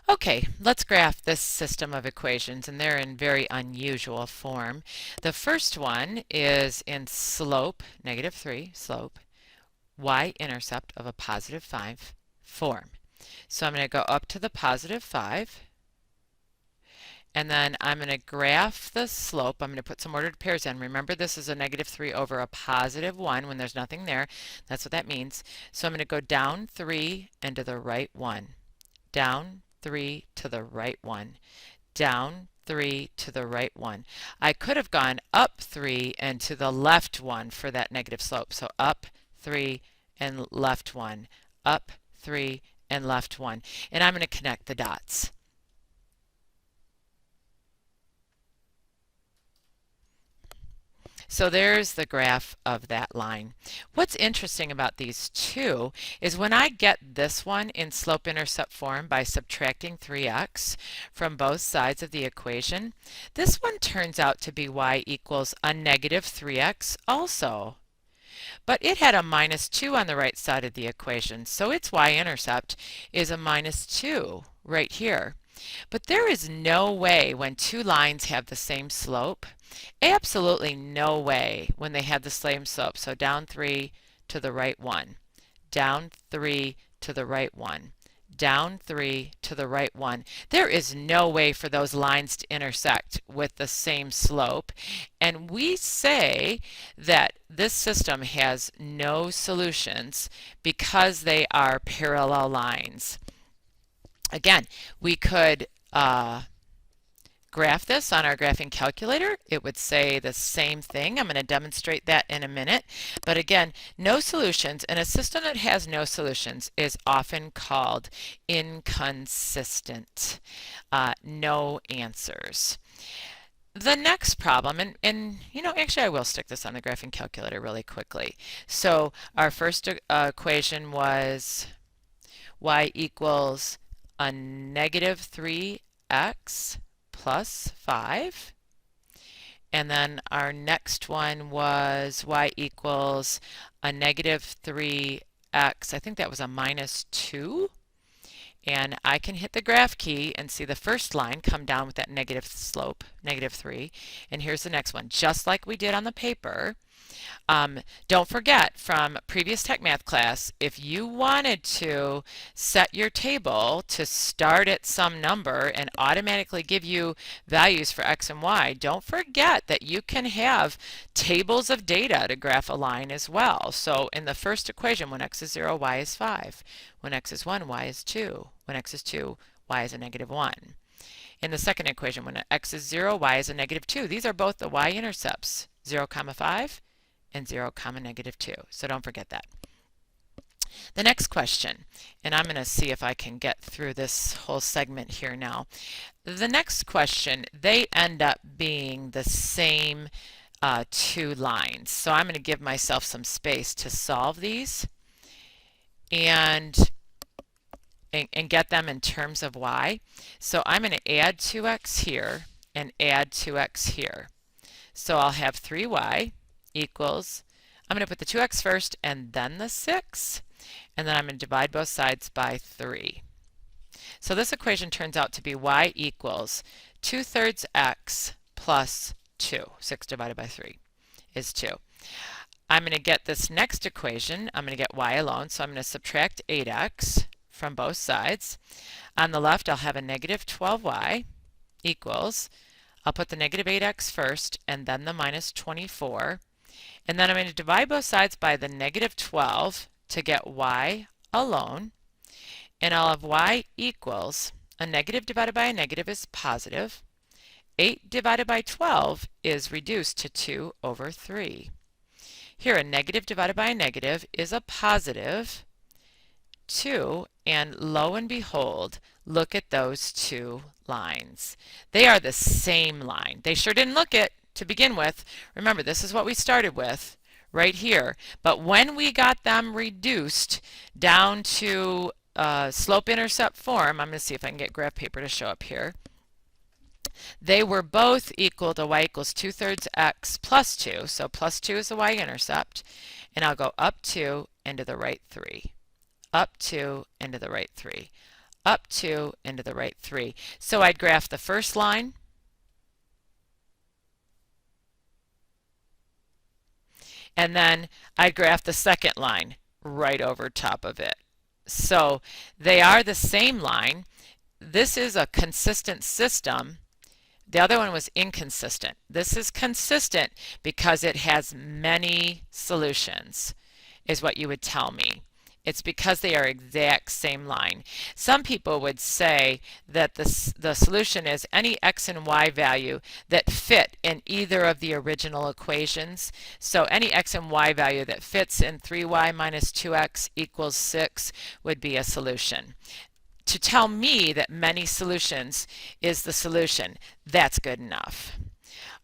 Okay, let's graph this system of equations, and they're in very unusual form. The first one is in slope, -3, slope, y-intercept of a +5 form. So I'm going to go up to the +5, and then I'm going to graph the slope. I'm going to put some ordered pairs in. Remember, this is a -3 over a +1 when there's nothing there. That's what that means. So I'm going to go down 3 and to the right 1. Down 3 to the right 1. Down 3 to the right 1. I could have gone up 3 and to the left 1 for that negative slope. So up 3 and left 1. Up 3 and left 1. And I'm going to connect the dots. So there's the graph of that line. What's interesting about these two is when I get this one in slope-intercept form by subtracting 3x from both sides of the equation, this one turns out to be y equals a -3x also. But it had a -2 on the right side of the equation, so its y-intercept is a -2 right here. But there is no way when two lines have the same slope, absolutely no way when they have the same slope. So down 3 to the right 1, down 3 to the right 1, down 3 to the right 1. There is no way for those lines to intersect with the same slope. And we say that this system has no solutions because they are parallel lines. Again, we could graph this on our graphing calculator. It would say the same thing. I'm going to demonstrate that in a minute. But again, no solutions, and a system that has no solutions is often called inconsistent. No answers. The next problem, and you know, actually I will stick this on the graphing calculator really quickly. So our first equation was y equals a -3x plus 5. And then our next one was y equals a -3x, I think that was a -2. And I can hit the graph key and see the first line come down with that negative slope, -3. And here's the next one, just like we did on the paper. Don't forget from previous Tech Math class, if you wanted to set your table to start at some number and automatically give you values for x and y, don't forget that you can have tables of data to graph a line as well. So in the first equation, when x is 0, y is 5. When x is 1, y is 2. When x is 2, y is a -1. In the second equation, when x is 0, y is a -2. These are both the y-intercepts, 0, 5 and 0, -2. So don't forget that. The next question, and I'm going to see if I can get through this whole segment here now. The next question, they end up being the same two lines. So I'm going to give myself some space to solve these and get them in terms of y. So I'm going to add 2x here and add 2x here. So I'll have 3y equals, I'm going to put the 2x first and then the 6, and then I'm going to divide both sides by 3. So this equation turns out to be y equals 2/3 x plus 2. 6 divided by 3 is 2. I'm going to get this next equation. I'm going to get y alone, so I'm going to subtract 8x from both sides. On the left, I'll have a -12y equals, I'll put the -8x first and then the -24. And then I'm going to divide both sides by the -12 to get y alone. And I'll have y equals, a negative divided by a negative is positive. 8 divided by 12 is reduced to 2 over 3. Here, a negative divided by a negative is a positive 2, and lo and behold, look at those two lines. They are the same line. They sure didn't look it to begin with. Remember, this is what we started with right here. But when we got them reduced down to slope-intercept form, I'm going to see if I can get graph paper to show up here. They were both equal to y equals 2/3 x plus 2. So plus 2 is the y-intercept. And I'll go up 2 and to the right 3. Up 2 and to the right 3. up 2, into the right 3. So I'd graph the first line, and then I'd graph the second line right over top of it. So they are the same line. This is a consistent system. The other one was inconsistent. This is consistent because it has many solutions, is what you would tell me. It's because they are exact same line. Some people would say that the solution is any x and y value that fit in either of the original equations. So any x and y value that fits in 3y minus 2x equals 6 would be a solution. To tell me that many solutions is the solution, that's good enough.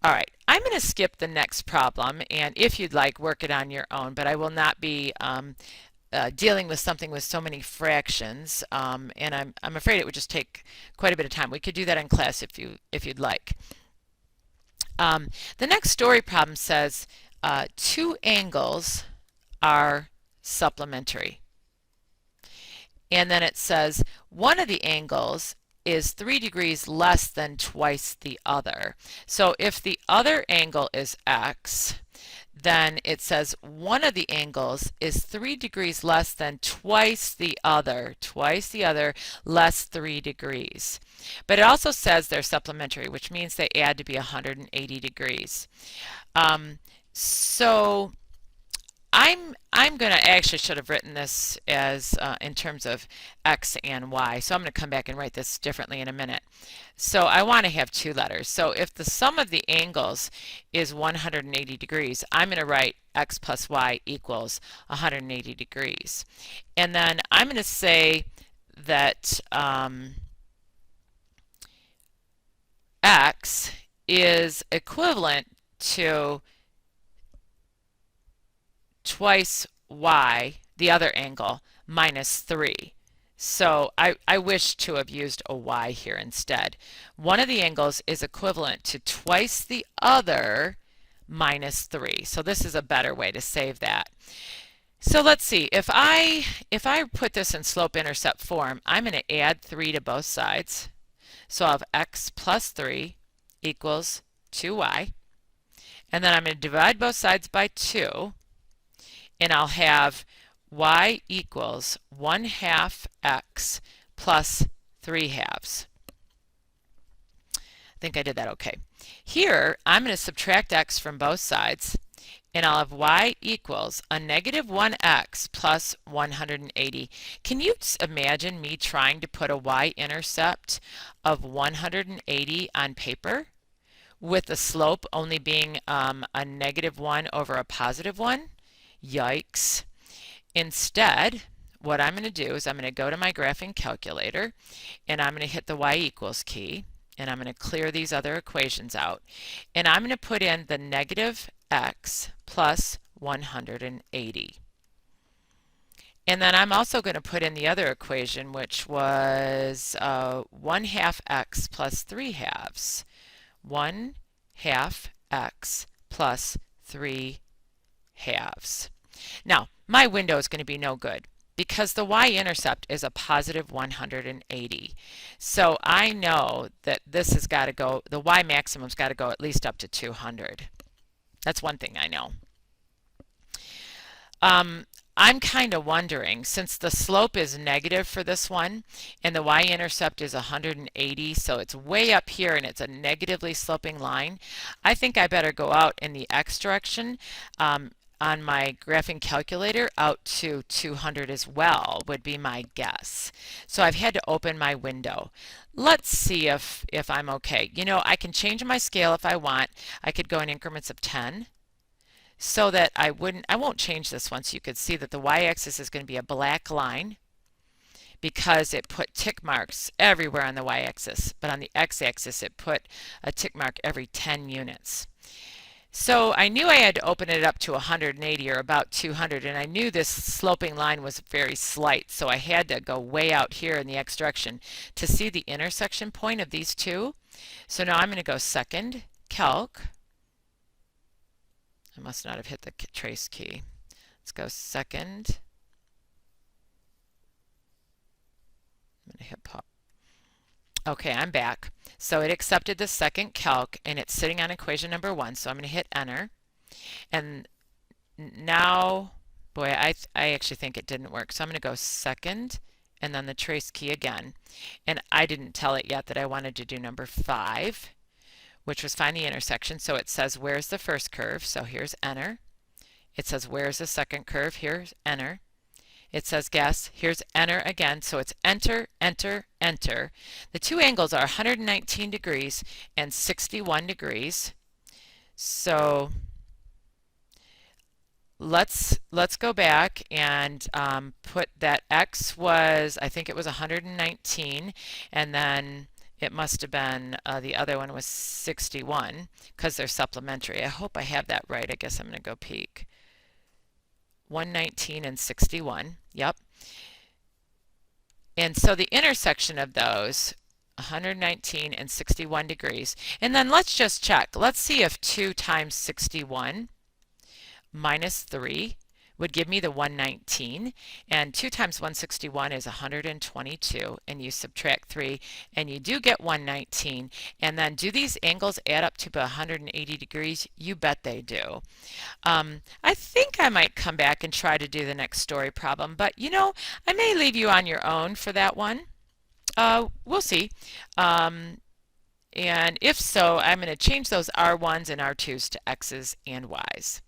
All right, I'm going to skip the next problem, and if you'd like, work it on your own, but I will not be dealing with something with so many fractions, and I'm afraid it would just take quite a bit of time. We could do that in class if you'd like. The next story problem says two angles are supplementary. And then it says one of the angles is 3 degrees less than twice the other. So if the other angle is x, then it says one of the angles is 3 degrees less than twice the other, less 3 degrees. But it also says they're supplementary, which means they add to be 180 degrees. So I'm going to actually should have written this as in terms of x and y. So I'm going to come back and write this differently in a minute. So I want to have two letters. So if the sum of the angles is 180 degrees, I'm going to write x plus y equals 180 degrees. And then I'm going to say that x is equivalent to twice y, the other angle, minus 3. So I wish to have used a y here instead. One of the angles is equivalent to twice the other minus 3. So this is a better way to save that. So let's see, if I put this in slope-intercept form, I'm going to add 3 to both sides. So I'll have x plus 3 equals 2y. And then I'm going to divide both sides by 2. And I'll have y equals 1/2 x plus 3/2. I think I did that okay. Here, I'm going to subtract x from both sides, and I'll have y equals a negative 1x plus 180. Can you imagine me trying to put a y-intercept of 180 on paper with the slope only being a negative 1 over a positive 1? Yikes. Instead, what I'm going to do is I'm going to go to my graphing calculator, and I'm going to hit the y equals key, and I'm going to clear these other equations out, and I'm going to put in the negative x plus 180. And then I'm also going to put in the other equation, which was 1/2 x plus 3/2. 1/2 x plus 3/2. Now, my window is going to be no good because the y-intercept is a positive 180. So I know that this has got to go, the y-maximum's got to go at least up to 200. That's one thing I know. I'm kind of wondering, since the slope is negative for this one and the y-intercept is 180, so it's way up here and it's a negatively sloping line, I think I better go out in the x direction on my graphing calculator out to 200 as well, would be my guess. So I've had to open my window. Let's see if I'm okay. You know, I can change my scale if I want. I could go in increments of 10. So that I won't change this one, so you could see that the y-axis is going to be a black line because it put tick marks everywhere on the y-axis, but on the x-axis it put a tick mark every 10 units. So I knew I had to open it up to 180 or about 200, and I knew this sloping line was very slight, so I had to go way out here in the x direction to see the intersection point of these two. So now I'm going to go second, calc. I must not have hit the trace key. Let's go second. I'm going hit pause. Okay, I'm back. So it accepted the second calc and it's sitting on equation number 1. So I'm going to hit enter. And now, boy, I actually think it didn't work. So I'm going to go second and then the trace key again. And I didn't tell it yet that I wanted to do number 5, which was find the intersection. So it says where's the first curve? So here's enter. It says where's the second curve? Here's enter. It says guess. Here's enter again. So it's enter, enter, enter. The two angles are 119 degrees and 61 degrees. So let's go back and put that x was, I think it was 119, and then it must have been the other one was 61 because they're supplementary. I hope I have that right. I guess I'm going to go peek. 119 and 61. Yep. And so the intersection of those 119 and 61 degrees. And then let's just check. Let's see if 2 times 61 minus 3 would give me the 119, and 2 times 161 is 122, and you subtract 3 and you do get 119. And then do these angles add up to 180 degrees? You bet they do. I think I might come back and try to do the next story problem, but you know, I may leave you on your own for that one. We'll see. And if so, I'm going to change those R1s and R2s to X's and Y's.